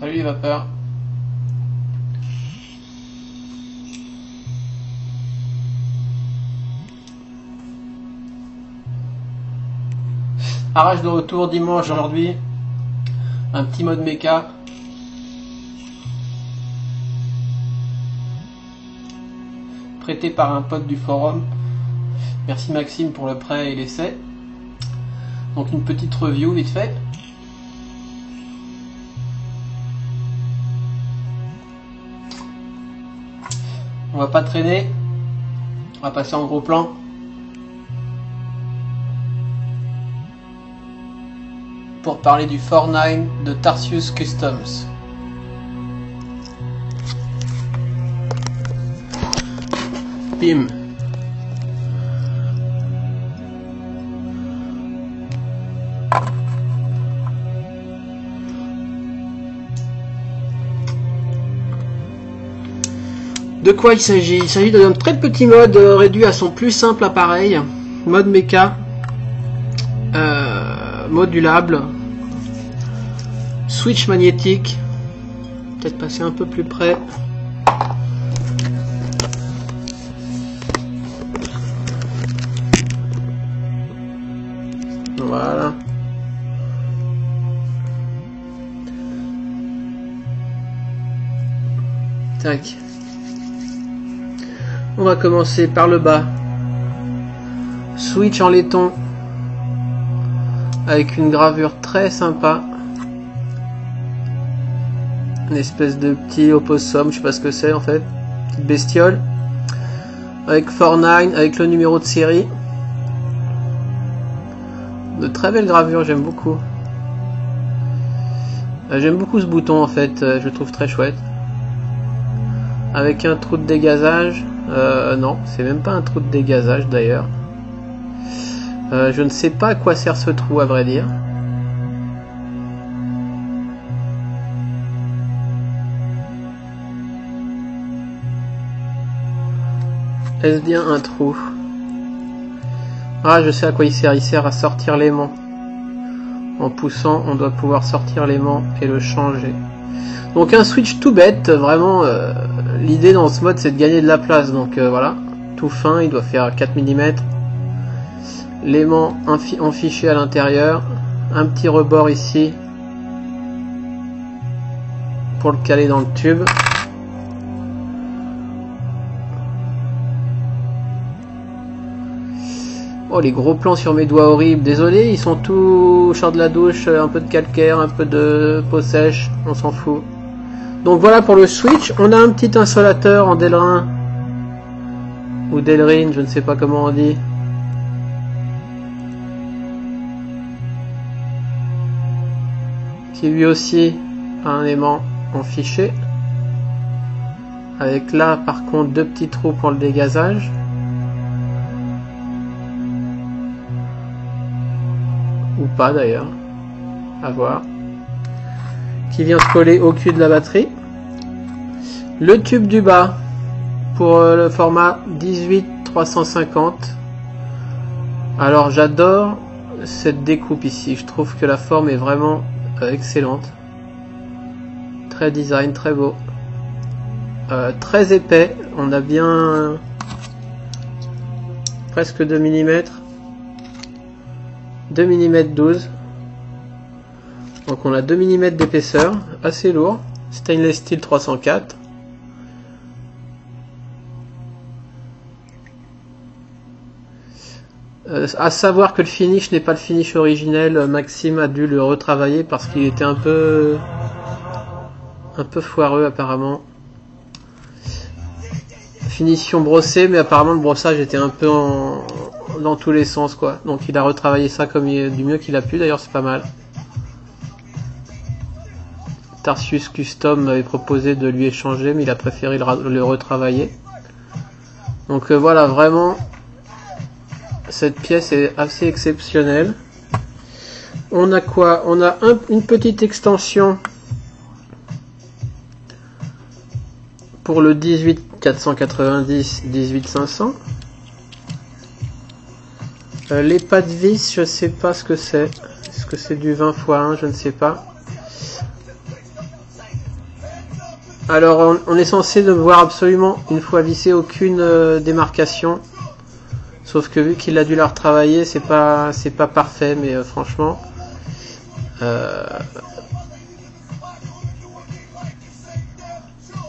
Salut les vapeurs. Arrache de retour dimanche aujourd'hui. Un petit mode méca. Prêté par un pote du forum. Merci Maxime pour le prêt et l'essai. Donc une petite review vite fait. On va pas traîner. On va passer en gros plan. Pour parler du 49 de Tarsius Customs. Bim. De quoi il s'agit? Il s'agit d'un très petit mode réduit à son plus simple appareil. Mode méca. Modulable. Switch magnétique. Peut-être passer un peu plus près. Voilà. Tac. On va commencer par le bas. Switch en laiton. Avec une gravure très sympa. Une espèce de petit opossum, je sais pas ce que c'est en fait. Petite bestiole. Avec 49, avec le numéro de série. De très belles gravures, j'aime beaucoup. J'aime beaucoup ce bouton en fait, je le trouve très chouette. Avec un trou de dégazage. Non, c'est même pas un trou de dégazage d'ailleurs. Je ne sais pas à quoi sert ce trou à vrai dire. Est-ce bien un trou? Ah, je sais à quoi il sert. Il sert à sortir l'aimant. En poussant, on doit pouvoir sortir l'aimant et le changer. Donc un switch tout bête, vraiment. L'idée dans ce mode c'est de gagner de la place. Donc voilà, tout fin, il doit faire 4 mm. L'aimant enfiché à l'intérieur. Un petit rebord ici. Pour le caler dans le tube. Oh, les gros plans sur mes doigts horribles. Désolé, ils sont tous chars de la douche, un peu de calcaire, un peu de peau sèche, on s'en fout. Donc voilà pour le switch. On a un petit insolateur en Delrin. Ou Delrin, je ne sais pas comment on dit. Qui lui aussi a un aimant en fichier. Avec là par contre 2 petits trous pour le dégazage. Ou pas d'ailleurs, à voir, qui vient se coller au cul de la batterie. Le tube du bas pour le format 18-350. Alors j'adore cette découpe ici, je trouve que la forme est vraiment excellente, très design, très beau, très épais, on a bien presque 2 mm. 2 mm 12, donc on a 2 mm d'épaisseur, assez lourd, stainless steel 304. À savoir que le finish n'est pas le finish originel, Maxime a dû le retravailler parce qu'il était un peu foireux apparemment. finition brossée, mais apparemment le brossage était un peu dans tous les sens, quoi. Donc il a retravaillé ça comme du mieux qu'il a pu, d'ailleurs c'est pas mal. Tarsius Custom m'avait proposé de lui échanger, mais il a préféré le retravailler. Donc voilà, vraiment, cette pièce est assez exceptionnelle. On a quoi? On a une petite extension pour le 18 490, 18 500. Les pas de vis, je sais pas ce que c'est. Est-ce que c'est du 20 x 1? Je ne sais pas. Alors on est censé ne voir absolument une fois vissé aucune démarcation. Sauf que vu qu'il a dû la retravailler, c'est pas parfait, mais franchement.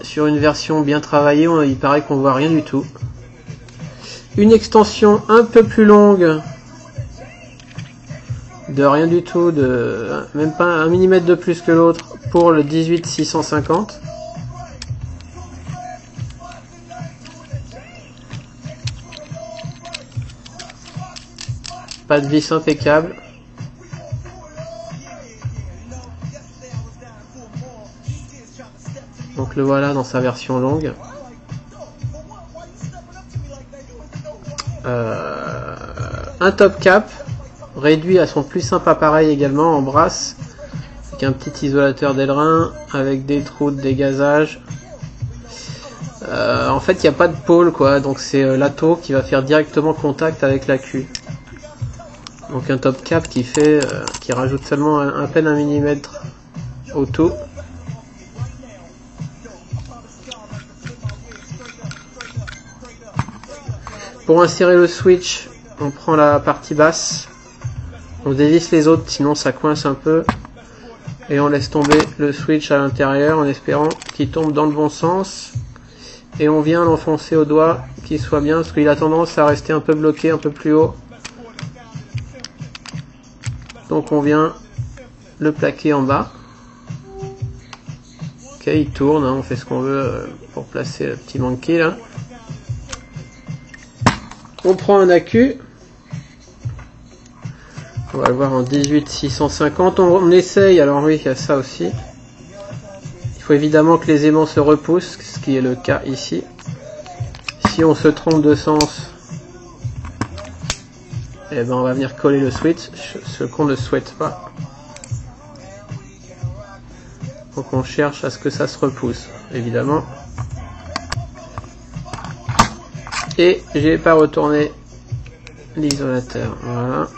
Sur une version bien travaillée, il paraît qu'on voit rien du tout. Une extension un peu plus longue, de rien du tout, de même pas 1 mm de plus que l'autre, pour le 18 650. Pas de vis impeccable. Donc le voilà dans sa version longue. Un top cap réduit à son plus simple appareil également en brasse, avec un petit isolateur d'ailerin, avec des trous de dégazage. En fait il n'y a pas de pôle, quoi, donc c'est l'atto qui va faire directement contact avec la queue. Donc un top cap qui rajoute seulement à peine 1 mm au tout. Pour insérer le switch, on prend la partie basse, on dévisse les autres, sinon ça coince un peu, et on laisse tomber le switch à l'intérieur en espérant qu'il tombe dans le bon sens, et on vient l'enfoncer au doigt, qu'il soit bien, parce qu'il a tendance à rester un peu bloqué un peu plus haut. Donc on vient le plaquer en bas. Ok, il tourne, hein, on fait ce qu'on veut pour placer le petit monkey là. On prend un accu. On va le voir en 18 650. On essaye, alors oui, il y a ça aussi. Il faut évidemment que les aimants se repoussent, ce qui est le cas ici. Si on se trompe de sens, eh ben on va venir coller le switch, ce qu'on ne souhaite pas. Donc on cherche à ce que ça se repousse, évidemment. Et j'ai pas retourné l'isolateur. Voilà.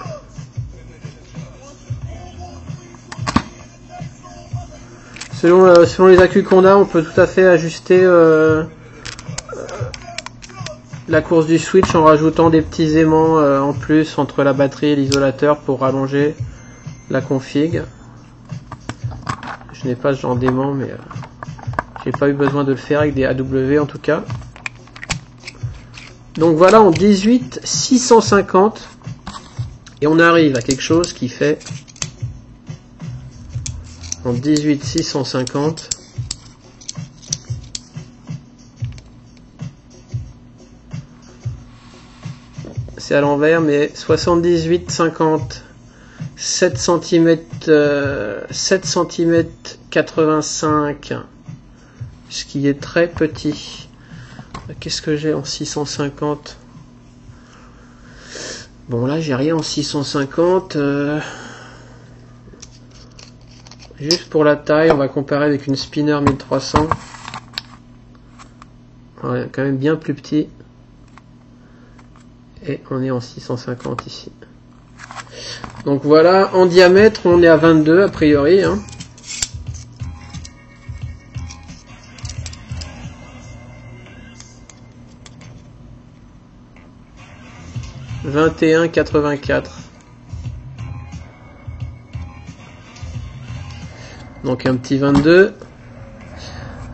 Selon les accus qu'on a, on peut tout à fait ajuster la course du switch en rajoutant des petits aimants en plus entre la batterie et l'isolateur pour rallonger la config. Je n'ai pas ce genre d'aimant, mais j'ai pas eu besoin de le faire avec des AW en tout cas. Donc voilà, en 18 650, et on arrive à quelque chose qui fait en 18 650 c'est à l'envers, mais 78 50 7 cm 7 cm 85, ce qui est très petit. Qu'est-ce que j'ai en 650? Bon, là j'ai rien en 650. Juste pour la taille, on va comparer avec une Spinner 1300. Ouais, quand même bien plus petit. Et on est en 650 ici. Donc voilà, en diamètre, on est à 22 a priori. Hein. « 21,84 ». Donc un petit 22.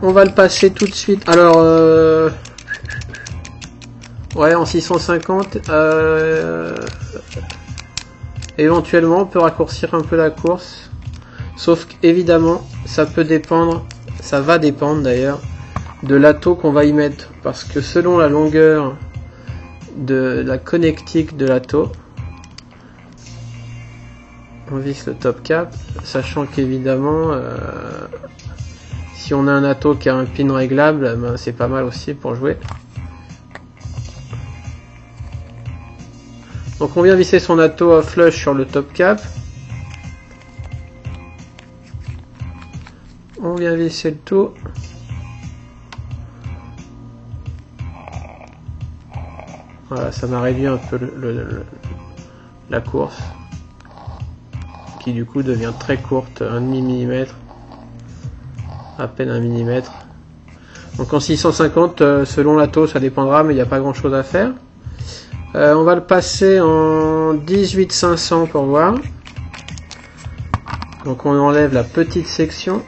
On va le passer tout de suite. Alors, ouais, en 650. Éventuellement, on peut raccourcir un peu la course. Sauf qu'évidemment, ça peut dépendre, ça va dépendre d'ailleurs, de l'atto qu'on va y mettre, parce que selon la longueur de la connectique de l'atto, on visse le top cap, sachant qu'évidemment si on a un atto qui a un pin réglable, ben c'est pas mal aussi pour jouer. Donc on vient visser son atto à flush sur le top cap. On vient visser le tout. Voilà, ça m'a réduit un peu la course, qui du coup devient très courte, 1,5 mm, à peine 1 mm. Donc en 650, selon l'atto, ça dépendra, mais il n'y a pas grand chose à faire. On va le passer en 18500 pour voir. Donc on enlève la petite section.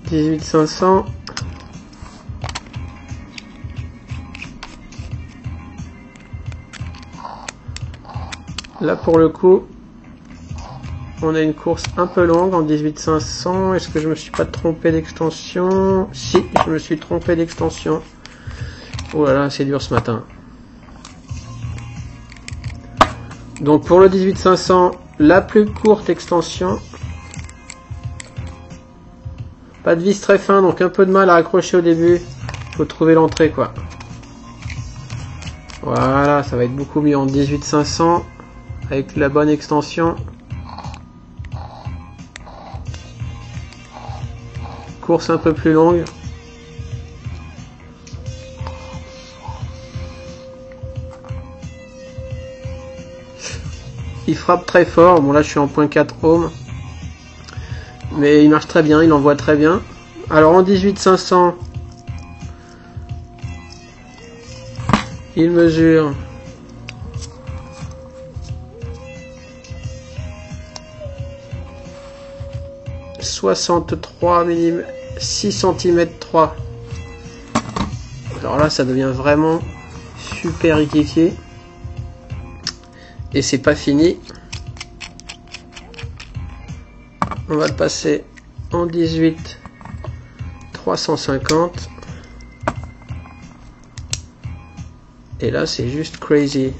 $18,500. Là pour le coup, on a une course un peu longue en 18500. Est-ce que je me suis pas trompé d'extension? Si, je me suis trompé d'extension. Oh là là, c'est dur ce matin. Donc pour le 18500, la plus courte extension. Pas de vis très fin, donc un peu de mal à accrocher au début. Faut trouver l'entrée quoi. Voilà, ça va être beaucoup mieux en 18500 avec la bonne extension. Course un peu plus longue. Il frappe très fort. Bon là je suis en 0.4 ohm. Mais il marche très bien, il envoie très bien. Alors en 18500, il mesure 63 mm, 6 cm 3. Alors là ça devient vraiment super équiqué. Et c'est pas fini. On va le passer en 18 350. Et là c'est juste crazy.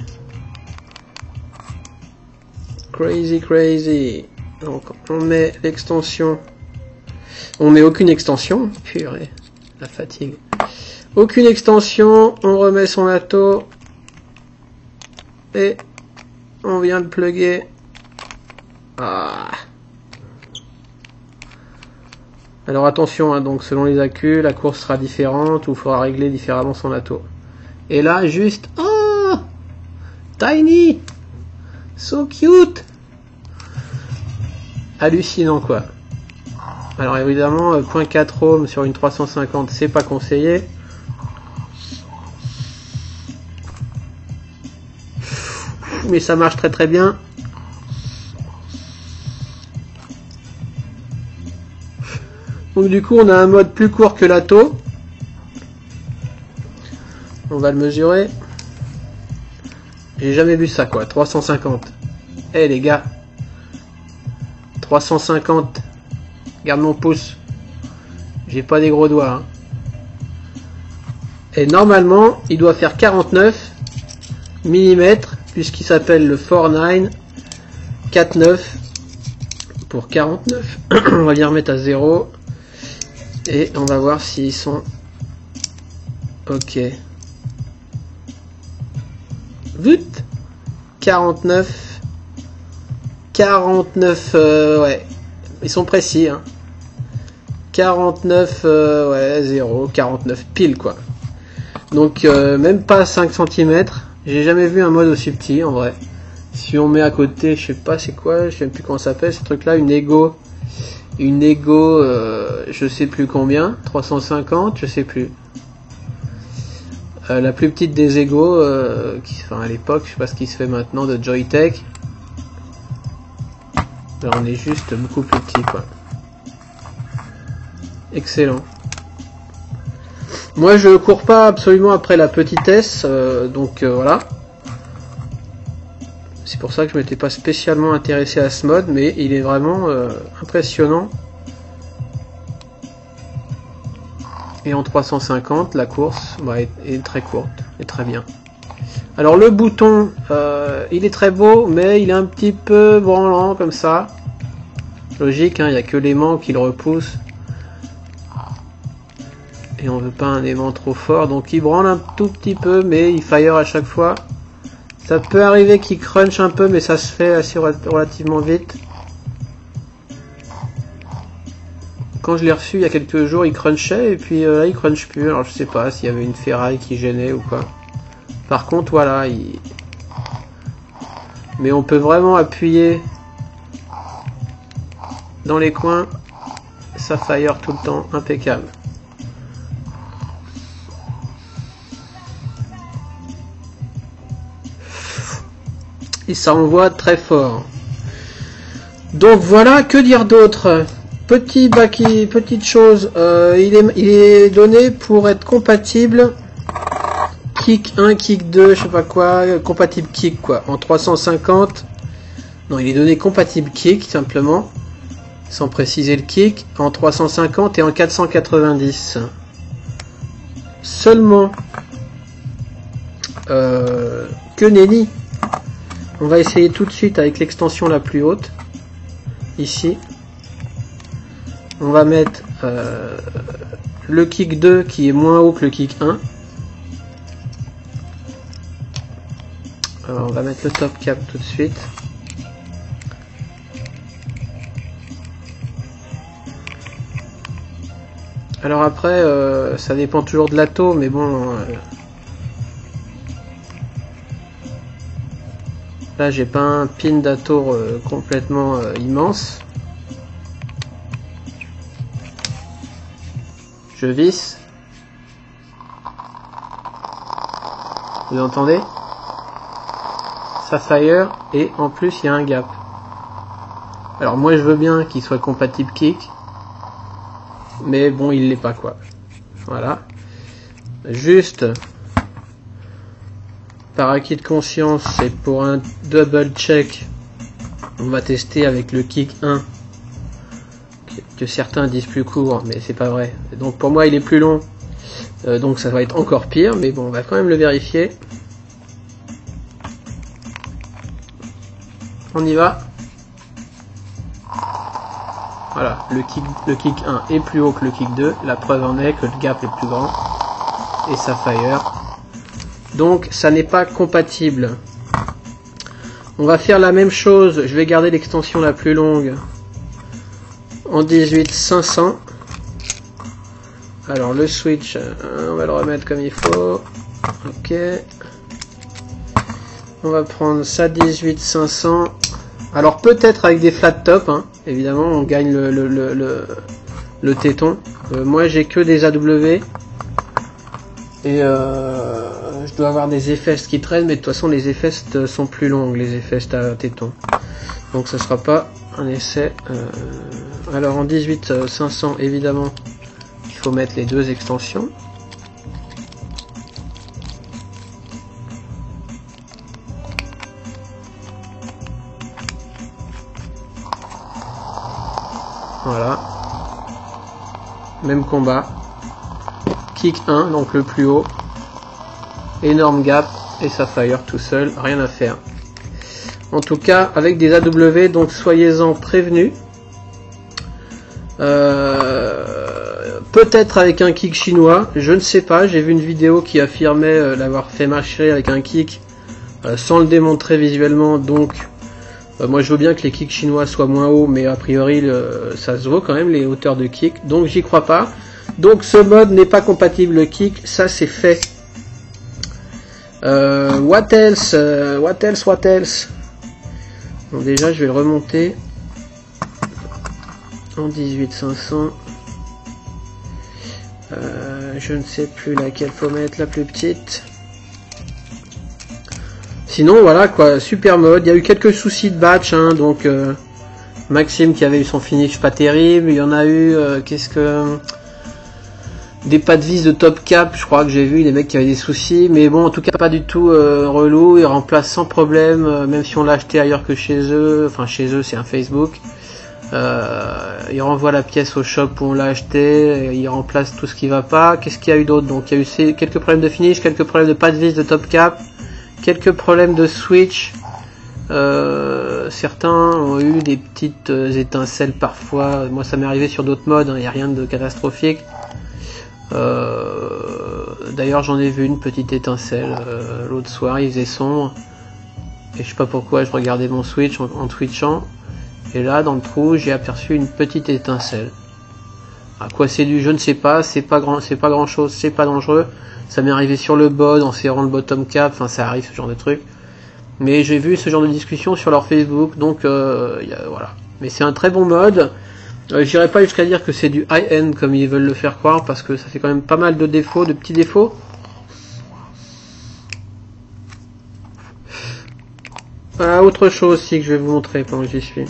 Crazy. Donc on met l'extension. On met aucune extension. Purée, la fatigue. Aucune extension. On remet son atto. Et on vient le plugger. Ah. Alors attention, hein, donc selon les accus, la course sera différente ou il faudra régler différemment son atto. Et là, juste... Oh, tiny, so cute. Hallucinant quoi. Alors évidemment, 0.4 ohm sur une 350, c'est pas conseillé. Mais ça marche très très bien. Donc du coup on a un mode plus court que l'atto. On va le mesurer. J'ai jamais vu ça quoi, 350. Eh hey, les gars, 350. Garde mon pouce. J'ai pas des gros doigts. Hein. Et normalement il doit faire 49 mm puisqu'il s'appelle le 49 49 pour 49. On va bien remettre à 0. Et on va voir s'ils sont ok. Vite 49 ouais. Ils sont précis hein. 49 ouais 0 49 pile quoi. Donc même pas 5 cm. J'ai jamais vu un mode aussi petit en vrai. Si on met à côté, je sais pas c'est quoi, je sais même plus comment ça s'appelle ce truc là, une Ego, je sais plus combien, 350, je sais plus. La plus petite des Ego, enfin à l'époque, je sais pas ce qui se fait maintenant, de Joytech. Là on est juste beaucoup plus petit quoi. Excellent. Moi je cours pas absolument après la petitesse, donc voilà. C'est pour ça que je m'étais pas spécialement intéressé à ce mode, mais il est vraiment impressionnant. Et en 350, la course est très courte et très bien. Alors le bouton, il est très beau, mais il est un petit peu branlant comme ça. Logique, hein, il n'y a que l'aimant qui le repousse. Et on veut pas un aimant trop fort, donc il branle un tout petit peu, mais il fire à chaque fois. Ça peut arriver qu'il crunch un peu, mais ça se fait assez relativement vite. Quand je l'ai reçu il y a quelques jours, il crunchait, et puis là il crunch plus. Alors je sais pas s'il y avait une ferraille qui gênait ou quoi. Par contre, voilà, mais on peut vraiment appuyer dans les coins, ça fire tout le temps, impeccable. Et ça envoie très fort. Donc voilà, que dire d'autre? Petite chose, il est donné pour être compatible kick 1, kick 2, je sais pas quoi, compatible kick quoi, en 350. Non, il est donné compatible kick simplement, sans préciser le kick, en 350 et en 490. Seulement que nenni. On va essayer tout de suite avec l'extension la plus haute, ici. On va mettre le kick 2 qui est moins haut que le kick 1. Alors on va mettre le top cap tout de suite. Alors après, ça dépend toujours de l'atto, mais bon... là j'ai pas un pin d'atto complètement immense. Je visse. Vous entendez? Ça fire et en plus il y a un gap. Alors moi je veux bien qu'il soit compatible kick, mais bon il l'est pas quoi. Voilà. Juste par acquis de conscience et pour un double check, on va tester avec le kick 1 que certains disent plus court, mais c'est pas vrai. Donc pour moi il est plus long, donc ça va être encore pire, mais bon on va quand même le vérifier. On y va. Voilà, le kick 1 est plus haut que le kick 2, la preuve en est que le gap est plus grand, et ça fire. Donc ça n'est pas compatible. On va faire la même chose, je vais garder l'extension la plus longue en 18500. Alors le switch, on va le remettre comme il faut. Ok. On va prendre ça 18500. Alors peut-être avec des flat top, hein. Évidemment on gagne le téton. Moi j'ai que des AW. Et je dois avoir des effets qui traînent, mais de toute façon les effets sont plus longues, les effets à téton. Donc ça sera pas un essai. Alors en 18500 évidemment il faut mettre les deux extensions. Voilà. Même combat. Kick 1, donc le plus haut. Énorme gap et ça fire tout seul, rien à faire. En tout cas avec des AW, donc soyez-en prévenus. Peut-être avec un kick chinois, je ne sais pas, j'ai vu une vidéo qui affirmait l'avoir fait marcher avec un kick sans le démontrer visuellement, donc moi je veux bien que les kicks chinois soient moins hauts, mais a priori ça se vaut quand même les hauteurs de kick, donc j'y crois pas. Donc ce mode n'est pas compatible le kick, ça c'est fait. What else? Bon, déjà je vais le remonter en 18500. Je ne sais plus laquelle faut mettre, la plus petite. Sinon voilà quoi, super mode. Il y a eu quelques soucis de batch, hein, donc Maxime qui avait eu son finish pas terrible. Il y en a eu, Des pas de vis de top cap, je crois que j'ai vu des mecs qui avaient des soucis, mais bon, en tout cas pas du tout relou, ils remplacent sans problème, même si on l'a acheté ailleurs que chez eux, enfin chez eux c'est un Facebook. Ils renvoient la pièce au shop où on l'a acheté, ils remplacent tout ce qui va pas. Qu'est-ce qu'il y a eu d'autre? Donc il y a eu quelques problèmes de finish, quelques problèmes de pas de vis de top cap, quelques problèmes de switch. Certains ont eu des petites étincelles parfois. Moi ça m'est arrivé sur d'autres modes, il n'y a rien de catastrophique. D'ailleurs j'en ai vu une petite étincelle l'autre soir, il faisait sombre et je sais pas pourquoi je regardais mon switch en twitchant et là dans le trou j'ai aperçu une petite étincelle. À quoi c'est dû je ne sais pas, c'est pas grand chose, c'est pas dangereux. Ça m'est arrivé sur le bod en serrant le bottom cap, enfin ça arrive ce genre de truc. Mais j'ai vu ce genre de discussion sur leur Facebook, donc voilà. Mais c'est un très bon mode. J'irai pas jusqu'à dire que c'est du high-end comme ils veulent le faire croire, parce que ça fait quand même pas mal de défauts, de petits défauts. Voilà, autre chose aussi que je vais vous montrer pendant que j'y suis.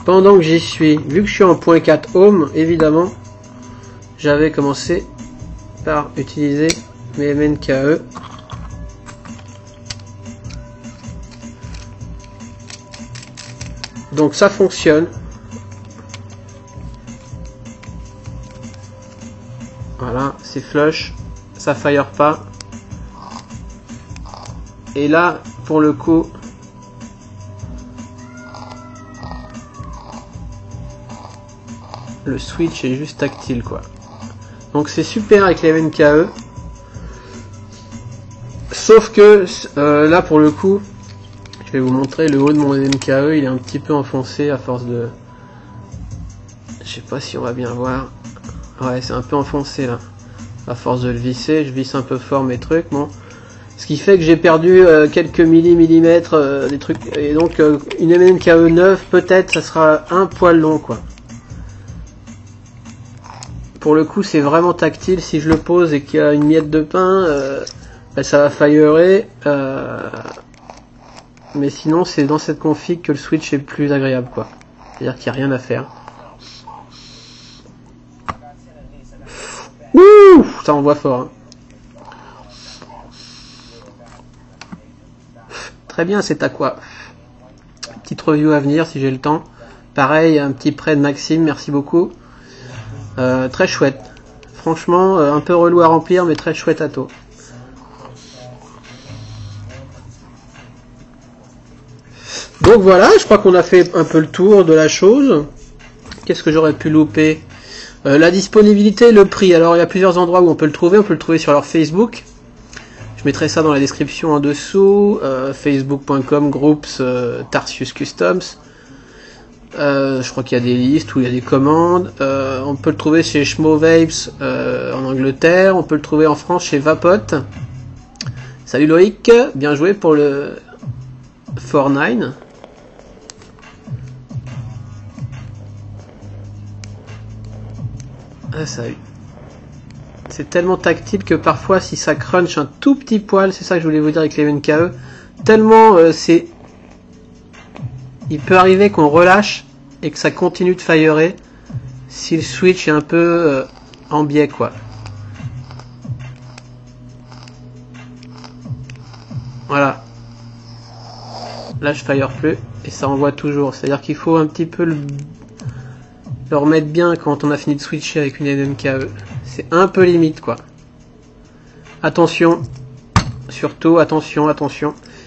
Pendant que j'y suis, vu que je suis en .4 Home, évidemment, j'avais commencé par utiliser mes MNKE. Donc ça fonctionne. Voilà, c'est flush, ça fire pas. Et là, pour le coup, le switch est juste tactile quoi. Donc c'est super avec les MNKE. Sauf que là pour le coup, je vais vous montrer le haut de mon MNKE, il est un petit peu enfoncé à force de... Je sais pas si on va bien voir. Ouais, c'est un peu enfoncé là. À force de le visser, je visse un peu fort mes trucs, bon. Ce qui fait que j'ai perdu quelques millimètres des trucs. Et donc une MNKE 9, peut-être ça sera un poil long quoi. Pour le coup c'est vraiment tactile, si je le pose et qu'il y a une miette de pain, bah, ça va fireer. Mais sinon c'est dans cette config que le switch est plus agréable quoi. C'est-à-dire qu'il n'y a rien à faire. Ouh, ça envoie fort. Hein. Très bien, c'est à quoi. Petite review à venir si j'ai le temps. Pareil, un petit prêt de Maxime, merci beaucoup. Très chouette. Franchement, un peu relou à remplir, mais très chouette à taux. Donc voilà, je crois qu'on a fait un peu le tour de la chose. Qu'est-ce que j'aurais pu louper? La disponibilité, le prix. Alors il y a plusieurs endroits où on peut le trouver. On peut le trouver sur leur Facebook. Je mettrai ça dans la description en dessous. Facebook.com groups Tarsius Customs. Je crois qu'il y a des listes où il y a des commandes. On peut le trouver chez Schmovapes en Angleterre. On peut le trouver en France chez Vapote. Salut Loïc, bien joué pour le 49. Ah, salut. C'est tellement tactile que parfois si ça crunch un tout petit poil, c'est ça que je voulais vous dire avec les MNKE, tellement c'est... Il peut arriver qu'on relâche et que ça continue de fireer si le switch est un peu en biais quoi. Voilà. Là je fire plus et ça envoie toujours. C'est-à-dire qu'il faut un petit peu le remettre bien quand on a fini de switcher avec une MNKE. C'est un peu limite quoi. Attention. Surtout, attention.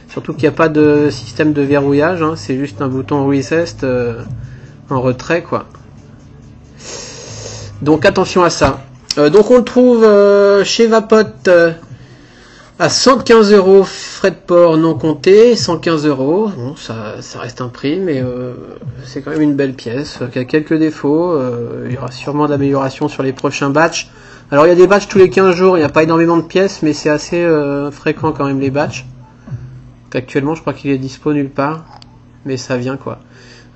Surtout qu'il n'y a pas de système de verrouillage. Hein. C'est juste un bouton recessed en retrait quoi. Donc attention à ça. Donc on le trouve chez Vapote à 115 €, frais de port non comptés, 115 €. Bon, ça reste un prix, mais c'est quand même une belle pièce qui a quelques défauts. Il y aura sûrement d'améliorations sur les prochains batchs. Alors il y a des batchs tous les 15 jours, il n'y a pas énormément de pièces, mais c'est assez fréquent quand même les batchs. Actuellement, je crois qu'il est dispo nulle part, mais ça vient quoi.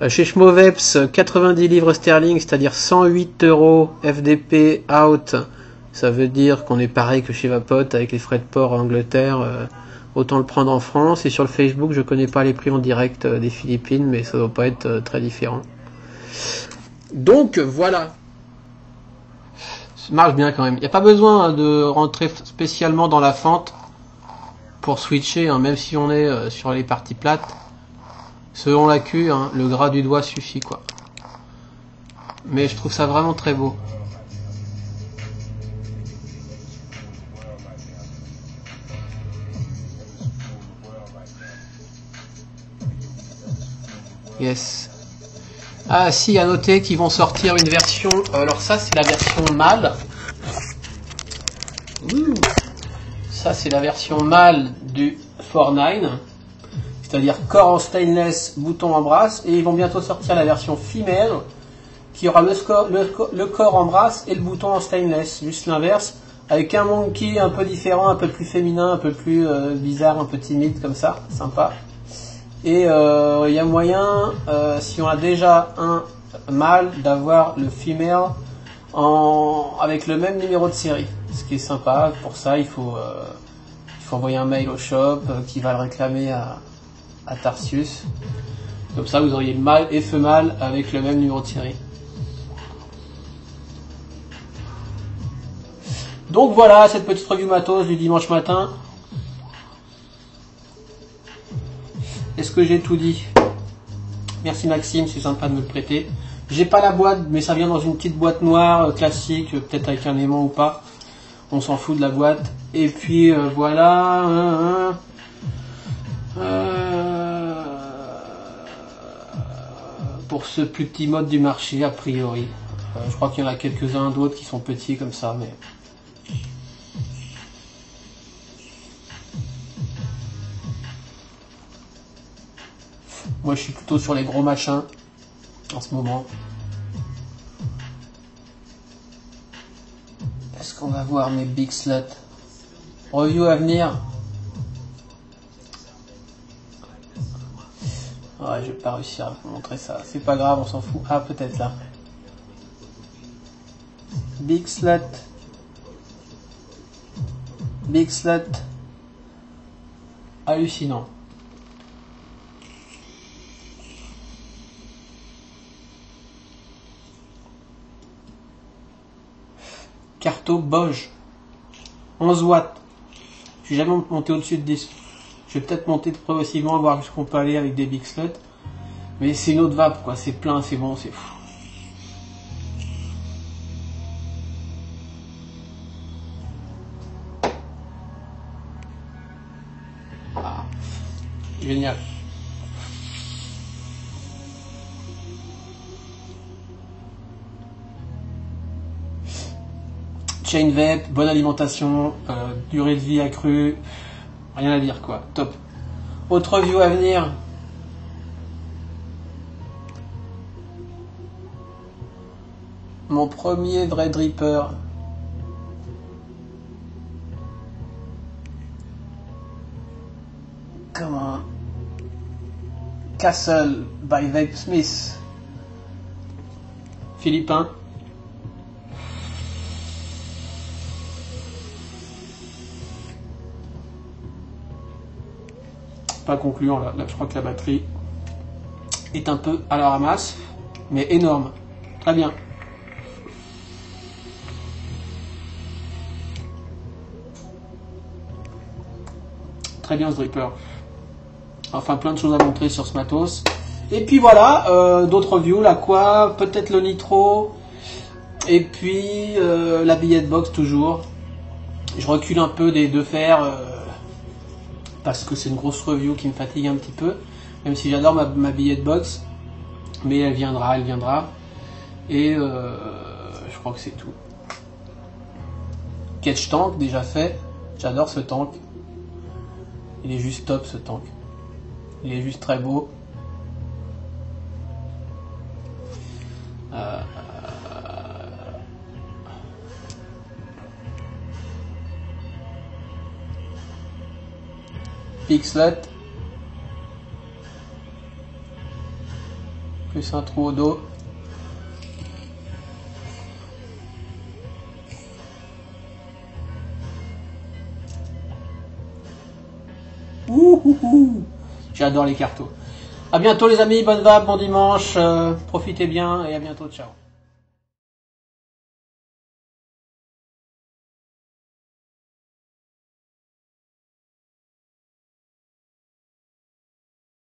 Chez Schmovapes, 90 livres sterling, c'est-à-dire 108 € FDP out. Ça veut dire qu'on est pareil que chez Vapote avec les frais de port en Angleterre. Autant le prendre en France. Et sur le Facebook, je connais pas les prix en direct des Philippines, mais ça doit pas être très différent. Donc voilà. Ça marche bien quand même. Il n'y a pas besoin de rentrer spécialement dans la fente pour switcher, hein, même si on est sur les parties plates. Selon la queue, hein, le gras du doigt suffit quoi. Mais je trouve ça vraiment très beau. Yes. Ah si, à noter qu'ils vont sortir une version. Alors ça c'est la version mâle. Ça c'est la version mâle du 4.9. C'est-à-dire corps en stainless, bouton en brasse. Et ils vont bientôt sortir la version femelle, qui aura le corps en brasse et le bouton en stainless. Juste l'inverse. Avec un monkey un peu différent, un peu plus féminin, un peu plus bizarre, un peu timide comme ça. Sympa. Et il y a moyen, si on a déjà un mâle, d'avoir le female avec le même numéro de série. Ce qui est sympa. Pour ça, il faut envoyer un mail au shop qui va le réclamer à Tarsius. Comme ça, vous auriez mâle et femelle avec le même numéro de série. Donc voilà, cette petite review matos du dimanche matin. Est-ce que j'ai tout dit? Merci Maxime, c'est sympa de me le prêter. J'ai pas la boîte, mais ça vient dans une petite boîte noire classique, peut-être avec un aimant ou pas. On s'en fout de la boîte. Et puis voilà. Pour ce plus petit mode du marché, a priori. Je crois qu'il y en a quelques-uns d'autres qui sont petits comme ça, mais... Moi, je suis plutôt sur les gros machins en ce moment. Est-ce qu'on va voir mes big slots? Review à venir. Ouais, je vais pas réussir à vous montrer ça. C'est pas grave, on s'en fout. Ah, peut-être là. Big slot. Big slot. Hallucinant. Carto Boge. 11 watts. Je suis jamais monté au-dessus de 10. Je vais peut-être monter progressivement, voir jusqu'on peut aller avec des big slots. Mais c'est une autre vape, quoi. C'est plein, c'est bon, c'est fou. Ah. Génial. Chain vape, bonne alimentation, durée de vie accrue, rien à dire quoi, top. Autre review à venir. Mon premier vrai dripper. Comment? Castle by Vape Smith. Philippin. Pas concluant là, je crois que la batterie est un peu à la ramasse, mais énorme. Très bien. Très bien ce dripper. Enfin plein de choses à montrer sur ce matos. Et puis voilà, d'autres reviews, la quoi, peut-être le nitro, et puis la billette box toujours. Je recule un peu des deux fers. Parce que c'est une grosse review qui me fatigue un petit peu, même si j'adore ma billette box, mais elle viendra. Et je crois que c'est tout. Catch tank déjà fait, j'adore ce tank. Il est juste top ce tank. Il est juste très beau. Big slot. Plus un trou au dos. J'adore les cartos. À bientôt les amis, bonne vape, bon dimanche, profitez bien et à bientôt, ciao.